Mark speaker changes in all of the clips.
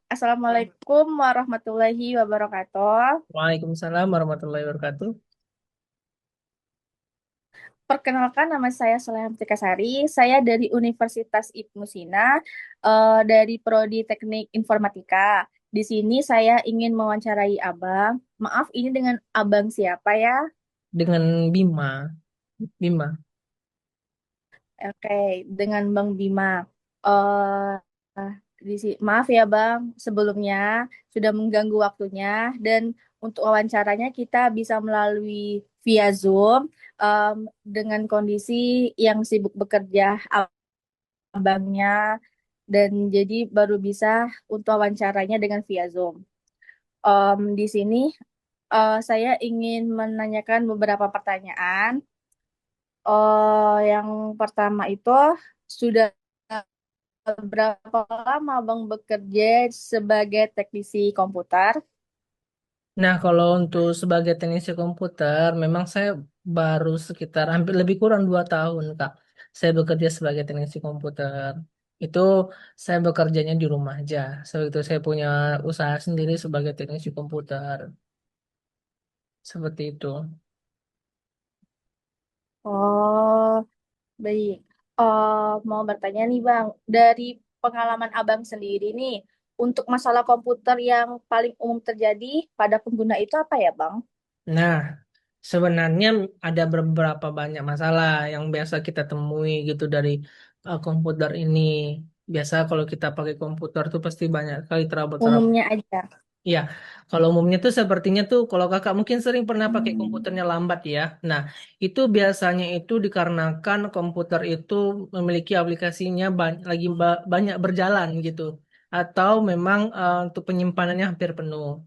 Speaker 1: Assalamualaikum warahmatullahi wabarakatuh.
Speaker 2: Waalaikumsalam warahmatullahi wabarakatuh.
Speaker 1: Perkenalkan, nama saya Soleh Tikasari. Saya dari Universitas Ibnu Sina, dari Prodi Teknik Informatika. Di sini saya ingin mewawancarai Abang. Maaf, ini dengan Abang siapa ya?
Speaker 2: Dengan Bima. Bima.
Speaker 1: Oke, dengan Bang Bima. Eh, Maaf ya Bang, sebelumnya sudah mengganggu waktunya dan untuk wawancaranya kita bisa melalui via Zoom em, dengan kondisi yang sibuk bekerja abangnya dan jadi baru bisa untuk wawancaranya dengan via Zoom. Di sini saya ingin menanyakan beberapa pertanyaan. Yang pertama itu sudah berapa lama Bang bekerja sebagai teknisi komputer?
Speaker 2: Nah, kalau untuk sebagai teknisi komputer, memang saya baru sekitar hampir lebih kurang 2 tahun, Kak. Saya bekerja sebagai teknisi komputer. Itu saya bekerjanya di rumah aja. Sebab itu saya punya usaha sendiri sebagai teknisi komputer. Seperti itu.
Speaker 1: Oh, baik. Mau bertanya nih Bang, dari pengalaman Abang sendiri nih, untuk masalah komputer yang paling umum terjadi pada pengguna itu apa ya Bang?
Speaker 2: Nah, sebenarnya ada beberapa banyak masalah yang biasa kita temui gitu dari komputer ini. Biasa kalau kita pakai komputer tuh pasti banyak kali trouble-trouble.
Speaker 1: Umumnya aja.
Speaker 2: Iya, kalau umumnya tuh sepertinya tuh kalau kakak mungkin sering pernah pakai
Speaker 1: Hmm.
Speaker 2: komputernya lambat ya. Nah, itu biasanya itu dikarenakan komputer itu memiliki aplikasinya banyak berjalan gitu. Atau memang untuk penyimpanannya hampir penuh.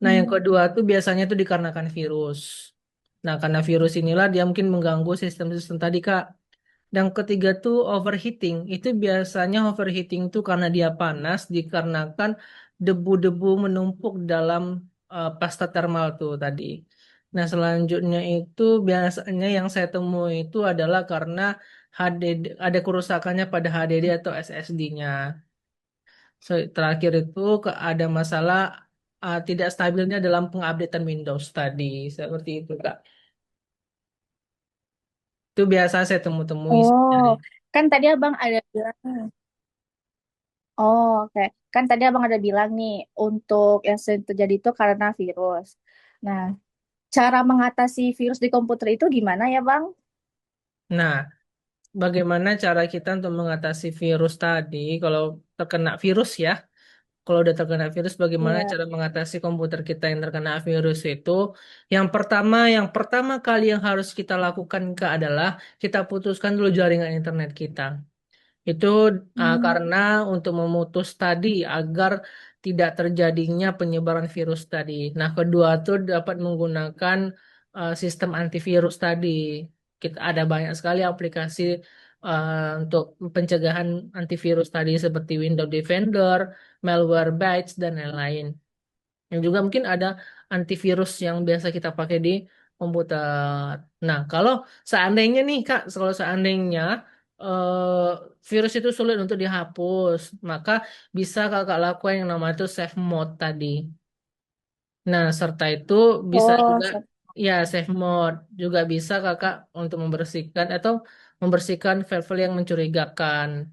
Speaker 2: Nah, yang kedua tuh biasanya tuh dikarenakan virus. Nah, karena virus inilah dia mungkin mengganggu sistem-sistem tadi, Kak. Dan ketiga tuh overheating. Itu biasanya overheating tuh karena dia panas dikarenakan debu-debu menumpuk dalam pasta thermal tuh tadi. Nah, selanjutnya itu biasanya yang saya temui itu adalah karena HDD, ada kerusakannya pada HDD atau SSD-nya. Terakhir itu ada masalah tidak stabilnya dalam pengupdatean Windows tadi. Seperti itu, Kak. Itu biasa saya temui
Speaker 1: Oh,
Speaker 2: sebenarnya.
Speaker 1: kan tadi Abang ada bilang. Oh, oke. Kan tadi Abang ada bilang nih, untuk yang sering terjadi itu karena virus. Nah, cara mengatasi virus di komputer itu gimana ya Bang?
Speaker 2: Nah, bagaimana cara kita untuk mengatasi virus tadi? Kalau terkena virus ya, kalau udah terkena virus, bagaimana
Speaker 1: Iya.
Speaker 2: cara mengatasi komputer kita yang terkena virus itu? Yang pertama kali yang harus kita lakukan Kak, adalah kita putuskan dulu jaringan internet kita. Itu
Speaker 1: Hmm.
Speaker 2: karena untuk memutus tadi agar tidak terjadinya penyebaran virus tadi. Nah, kedua tuh dapat menggunakan sistem antivirus tadi. Kita ada banyak sekali aplikasi untuk pencegahan antivirus tadi seperti Windows Defender, Malwarebytes dan lain-lain. Yang juga mungkin ada antivirus yang biasa kita pakai di komputer. Nah, kalau seandainya nih Kak, kalau seandainya virus itu sulit untuk dihapus, maka bisa Kakak lakukan yang namanya itu save mode tadi. Nah, serta itu bisa
Speaker 1: Oh,
Speaker 2: juga ya save mode juga bisa Kakak untuk membersihkan atau membersihkan file-file yang mencurigakan.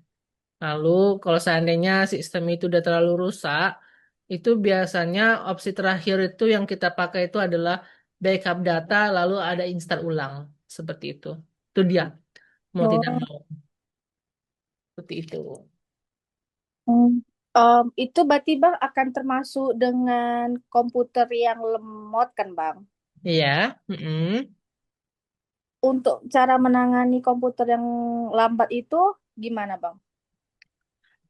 Speaker 2: Lalu kalau seandainya sistem itu udah terlalu rusak, itu biasanya opsi terakhir itu yang kita pakai itu adalah backup data lalu ada install ulang. Seperti itu. Itu dia, mau tidak
Speaker 1: oh.
Speaker 2: mau. Seperti itu.
Speaker 1: Hmm. Itu berarti Bang akan termasuk dengan komputer yang lemot kan Bang?
Speaker 2: Iya. Mm-mm.
Speaker 1: Untuk cara menangani komputer yang lambat itu gimana Bang?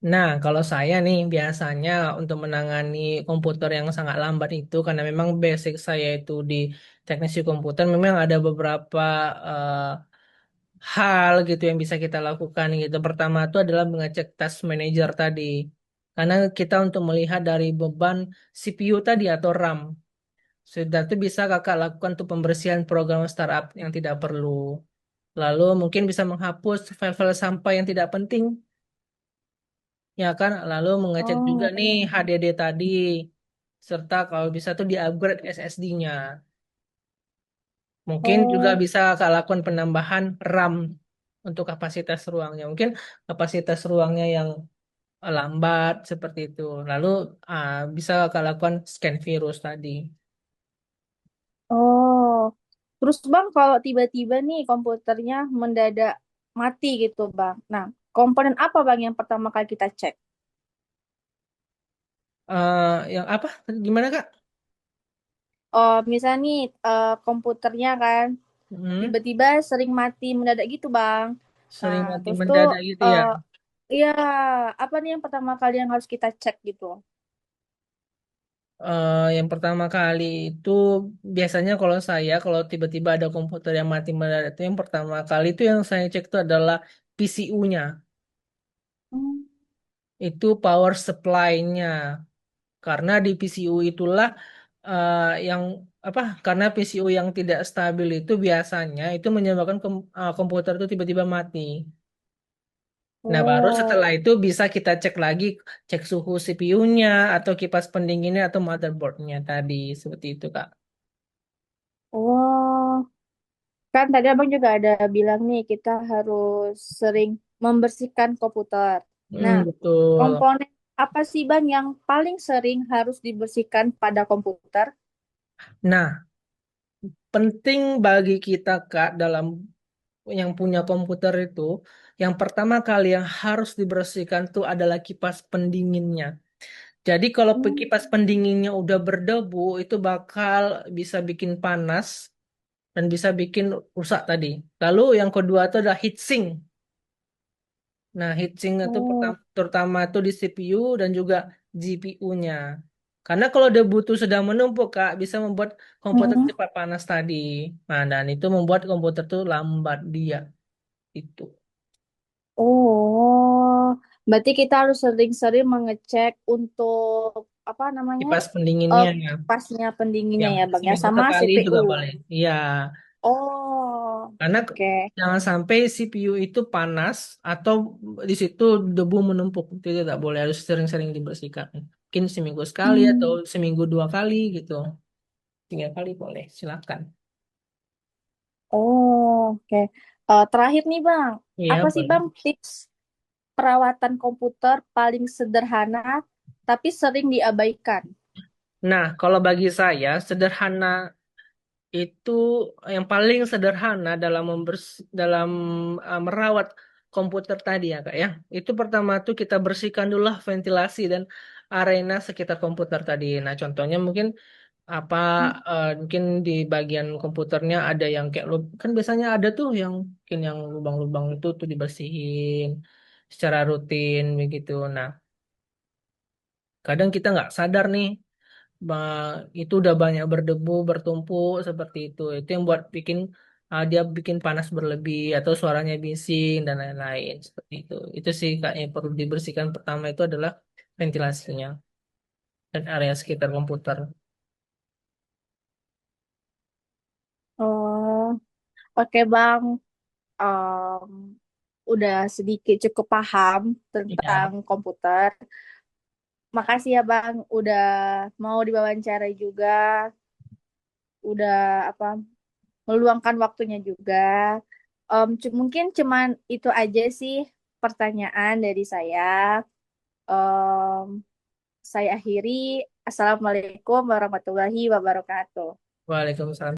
Speaker 2: Nah, kalau saya nih biasanya untuk menangani komputer yang sangat lambat itu karena memang basic saya itu di teknisi komputer memang ada beberapa eh, hal gitu yang bisa kita lakukan gitu. Pertama itu adalah mengecek task manager tadi. Karena kita untuk melihat dari beban CPU tadi atau RAM. Sudah itu bisa kakak lakukan untuk pembersihan program startup yang tidak perlu. Lalu mungkin bisa menghapus file-file sampah yang tidak penting. ya kan? Lalu mengecek juga nih
Speaker 1: Oh,
Speaker 2: HDD tadi, serta kalau bisa tuh di-upgrade SSD-nya. Mungkin juga
Speaker 1: oh,
Speaker 2: bisa Kak lakukan penambahan RAM untuk kapasitas ruangnya. Mungkin kapasitas ruangnya yang lambat seperti itu. Lalu bisa Kak lakukan scan virus tadi.
Speaker 1: oh. Terus Bang, kalau tiba-tiba nih komputernya mendadak mati gitu Bang. Nah, komponen apa Bang yang pertama kali kita cek?
Speaker 2: Yang apa? Gimana Kak?
Speaker 1: Oh, misalnya nih komputernya kan
Speaker 2: Hmm,
Speaker 1: tiba-tiba sering mati mendadak gitu Bang. Nah,
Speaker 2: sering mati
Speaker 1: terus tuh
Speaker 2: mendadak gitu ya.
Speaker 1: eh iya, apa nih yang pertama kali yang harus kita cek gitu?
Speaker 2: Yang pertama kali itu biasanya kalau tiba-tiba ada komputer yang mati mendadak itu yang pertama kali itu yang saya cek itu adalah PCU-nya.
Speaker 1: Hmm.
Speaker 2: Itu power supply-nya. Karena di PCU itulah eh, yang apa? Karena PCU yang tidak stabil itu biasanya itu menyebabkan komputer itu tiba-tiba mati. Nah, baru
Speaker 1: Oh,
Speaker 2: setelah itu bisa kita cek lagi, cek suhu CPU-nya atau kipas pendinginnya atau motherboard-nya tadi seperti itu, Kak.
Speaker 1: oh, kan tadi Abang juga ada bilang nih kita harus sering membersihkan komputer. Nah,
Speaker 2: Betul.
Speaker 1: komponen apa sih Bang yang paling sering harus dibersihkan pada komputer?
Speaker 2: Nah, penting bagi kita, Kak, dalam yang punya komputer itu, yang pertama kali yang harus dibersihkan itu adalah kipas pendinginnya. Jadi kalau
Speaker 1: Hmm.
Speaker 2: kipas pendinginnya udah berdebu, itu bakal bisa bikin panas dan bisa bikin rusak tadi. Lalu yang kedua itu adalah heatsink. Nah, heatsink itu
Speaker 1: Oh,
Speaker 2: terutama itu di CPU dan juga GPU-nya. Karena kalau debu itu sudah menumpuk, Kak, bisa membuat komputer
Speaker 1: mm-mm.
Speaker 2: cepat panas tadi. Nah, dan itu membuat komputer tuh lambat dia. Itu.
Speaker 1: Oh, berarti kita harus sering-sering mengecek untuk apa namanya?
Speaker 2: Kipas pendinginnya ya.
Speaker 1: Kipasnya pendinginnya
Speaker 2: Yang
Speaker 1: ya, Bang ya,
Speaker 2: seminggu
Speaker 1: sama
Speaker 2: sekali
Speaker 1: CPU.
Speaker 2: juga boleh. Iya.
Speaker 1: Oh,
Speaker 2: Karena
Speaker 1: oke.
Speaker 2: jangan sampai CPU itu panas atau di situ debu menumpuk. Itu tidak boleh, harus sering-sering dibersihkan. Mungkin seminggu sekali atau
Speaker 1: Hmm.
Speaker 2: seminggu 2 kali gitu. 3 kali boleh, silakan.
Speaker 1: Oh, oke. Terakhir nih Bang,
Speaker 2: Iya,
Speaker 1: apa sih
Speaker 2: boleh.
Speaker 1: Bang tips perawatan komputer paling sederhana tapi sering diabaikan?
Speaker 2: Nah, kalau bagi saya, sederhana itu yang paling sederhana dalam dalam merawat komputer tadi ya, Kak ya. Itu pertama tuh kita bersihkan dulu lah ventilasi dan arena sekitar komputer tadi. Nah, contohnya mungkin apa mungkin di bagian komputernya ada yang kayak kan biasanya ada tuh yang mungkin yang lubang-lubang itu tuh dibersihin secara rutin begitu. Nah, kadang kita nggak sadar nih itu udah banyak berdebu bertumpuk seperti itu. Itu yang buat dia bikin panas berlebih atau suaranya bising dan lain-lain seperti itu. Itu sih Kak yang perlu dibersihkan pertama itu adalah ventilasinya dan area sekitar komputer.
Speaker 1: Oh, oke Bang. Em, udah sedikit cukup paham tentang
Speaker 2: Ya,
Speaker 1: komputer. Makasih ya Bang, udah mau diwawancara juga, udah apa meluangkan waktunya juga. Mungkin cuman itu aja sih pertanyaan dari saya. Em, saya akhiri. Assalamualaikum warahmatullahi wabarakatuh.
Speaker 2: Waalaikumsalam.